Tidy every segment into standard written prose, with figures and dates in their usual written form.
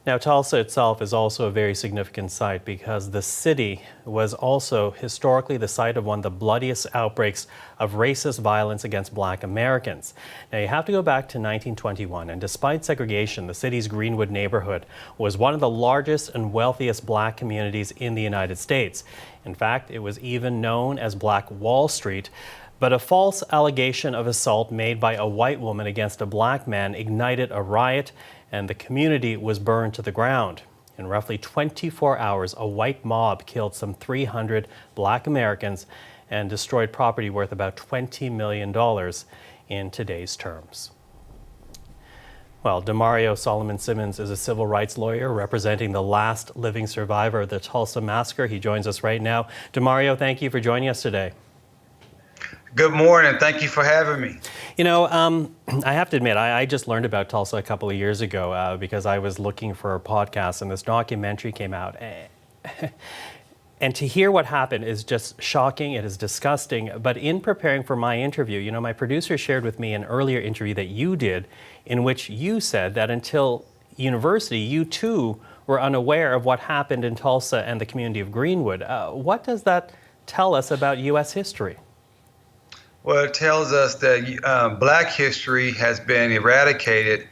Now, Tulsa itself is also a very significant site because the city was also historically the site of one of the bloodiest outbreaks of racist violence against Black Americans. Now, you have to go back to 1921, and despite segregation, the city's Greenwood neighborhood was one of the largest and wealthiest Black communities in the United States. In fact, it was even known as Black Wall Street. But a false allegation of assault made by a white woman against a Black man ignited a riot, and the community was burned to the ground. In roughly 24 hours, a white mob killed some 300 Black Americans and destroyed property worth about $20 million in today's terms. Well, Damario Solomon-Simmons is a civil rights lawyer representing the last living survivor of the Tulsa Massacre. He joins us right now. Damario, thank you for joining us today. Good morning. Thank you for having me. You know, I have to admit, I just learned about Tulsa a couple of years ago because I was looking for a podcast and this documentary came out. And to hear what happened is just shocking. It is disgusting. But in preparing for my interview, you know, my producer shared with me an earlier interview that you did in which you said that until university, you too were unaware of what happened in Tulsa and the community of Greenwood. What does that tell us about U.S. history? Well, it tells us that Black history has been eradicated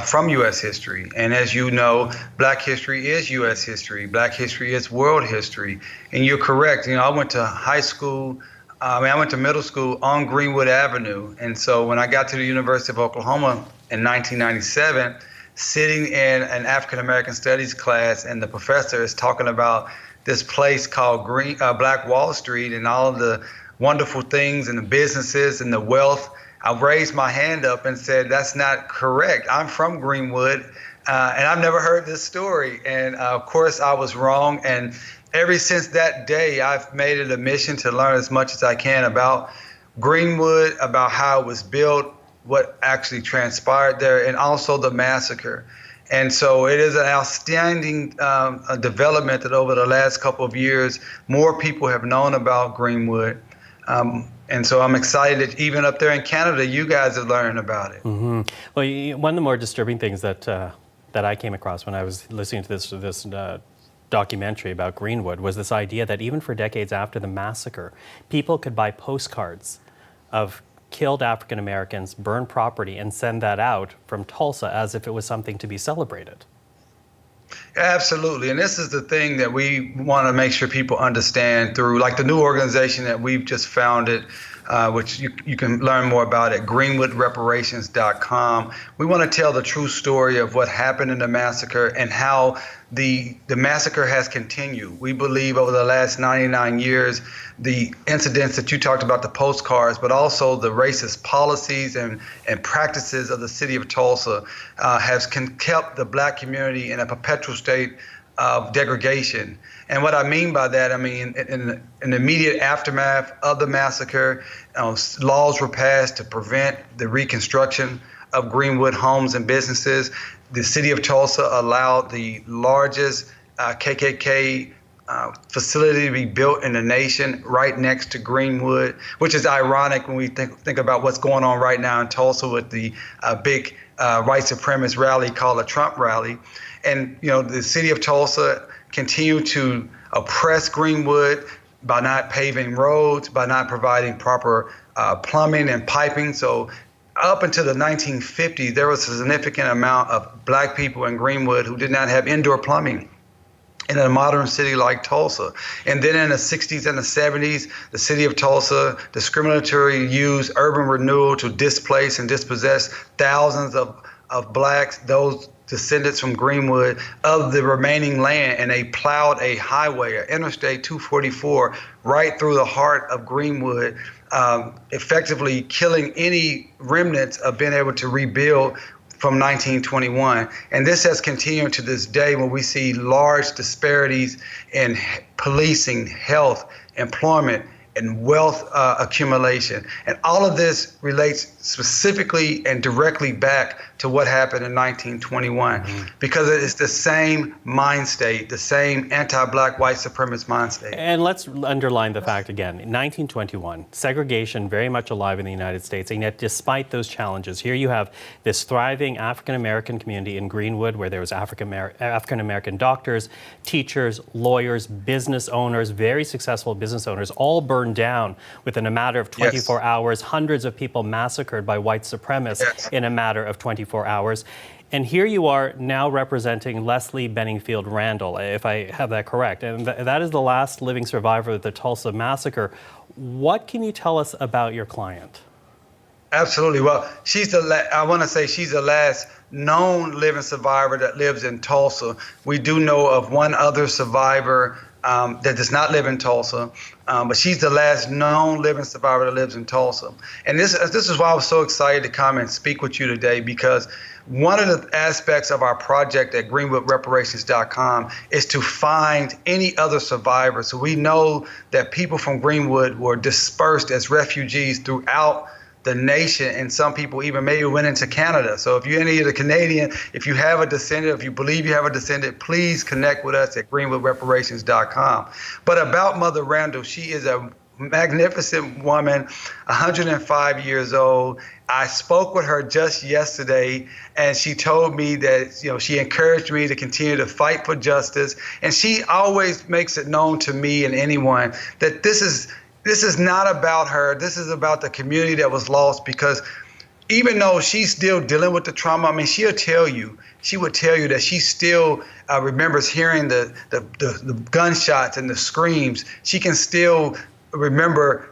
from U.S. history. And as you know, Black history is U.S. history. Black history is world history. And you're correct. You know, I went to high school, I went to middle school on Greenwood Avenue. And so when I got to the University of Oklahoma in 1997, sitting in an African-American studies class, and the professor is talking about this place called Black Wall Street and all of the wonderful things and the businesses and the wealth, I raised my hand up and said, that's not correct. I'm from Greenwood, and I've never heard this story. And of course, I was wrong. And ever since that day, I've made it a mission to learn as much as I can about Greenwood, about how it was built, what actually transpired there, and also the massacre. And so it is an outstanding development that over the last couple of years, more people have known about Greenwood. And so I'm excited that even up there in Canada, you guys have learned about it. Mm-hmm. Well, one of the more disturbing things that I came across when I was listening to this documentary about Greenwood was this idea that even for decades after the massacre, people could buy postcards of killed African Americans, burn property, and send that out from Tulsa as if it was something to be celebrated. Absolutely. And this is the thing that we want to make sure people understand through like the new organization that we've just founded, which you can learn more about at greenwoodreparations.com. We want to tell the true story of what happened in the massacre and how the massacre has continued. We believe over the last 99 years, the incidents that you talked about, the postcards, but also the racist policies and practices of the city of Tulsa has kept the Black community in a perpetual state of degradation. And what I mean by that, I mean, in the immediate aftermath of the massacre, laws were passed to prevent the reconstruction of Greenwood homes and businesses. The city of Tulsa allowed the largest KKK facility to be built in the nation right next to Greenwood, which is ironic when we think about what's going on right now in Tulsa with the big white supremacist rally called a Trump rally. And, you know, the city of Tulsa continued to oppress Greenwood by not paving roads, by not providing proper plumbing and piping. So up until the 1950s, there was a significant amount of Black people in Greenwood who did not have indoor plumbing in a modern city like Tulsa. And then in the 60s and the 70s, the city of Tulsa discriminatorily used urban renewal to displace and dispossess thousands of Blacks, those descendants from Greenwood, of the remaining land, and they plowed a highway, Interstate 244, right through the heart of Greenwood, effectively killing any remnants of being able to rebuild from 1921. And this has continued to this day when we see large disparities in policing, health, employment, and wealth accumulation. And all of this relates specifically and directly back to what happened in 1921, because it is the same mind state, the same anti-black white supremacist mind state. And let's underline the fact again, in 1921, segregation very much alive in the United States, and yet despite those challenges, here you have this thriving African-American community in Greenwood where there was African-American doctors, teachers, lawyers, business owners, very successful business owners, all burned down within a matter of 24 hours, hundreds of people massacred by white supremacists in a matter of 24 hours. And here you are now representing Leslie Benningfield Randall, if I have that correct. And that is the last living survivor of the Tulsa Massacre. What can you tell us about your client? Absolutely. Well, I want to say she's the last known living survivor that lives in Tulsa. We do know of one other survivor that does not live in Tulsa, but she's the last known living survivor that lives in Tulsa. And this is why I was so excited to come and speak with you today, because one of the aspects of our project at greenwoodreparations.com is to find any other survivors. So we know that people from Greenwood were dispersed as refugees throughout the nation, and some people even maybe went into Canada. So if you're any of the Canadian, if you have a descendant, if you believe you have a descendant, please connect with us at greenwoodreparations.com. But about Mother Randall, she is a magnificent woman, 105 years old. I spoke with her just yesterday, and she told me that, she encouraged me to continue to fight for justice. And she always makes it known to me and anyone that this is not about her. This is about the community that was lost, because even though she's still dealing with the trauma, she would tell you that she still remembers hearing the gunshots and the screams. She can still remember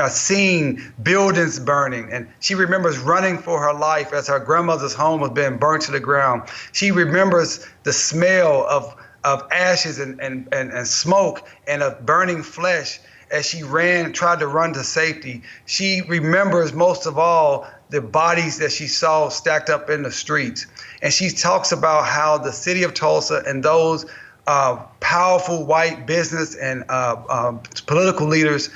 seeing buildings burning, and she remembers running for her life as her grandmother's home was being burnt to the ground. She remembers the smell of ashes and smoke and of burning flesh as she tried to run to safety. She remembers most of all the bodies that she saw stacked up in the streets. And she talks about how the city of Tulsa and those powerful white business and political leaders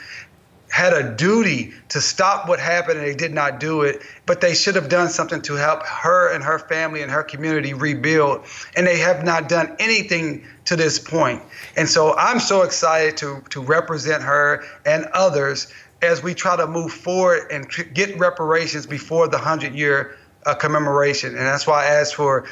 had a duty to stop what happened, and they did not do it, but they should have done something to help her and her family and her community rebuild, and they have not done anything to this point. And so I'm so excited to represent her and others as we try to move forward and get reparations before the 100-year commemoration. And that's why I asked for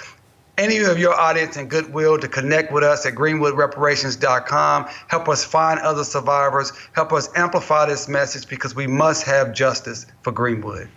any of your audience and goodwill to connect with us at greenwoodreparations.com. Help us find other survivors. Help us amplify this message, because we must have justice for Greenwood.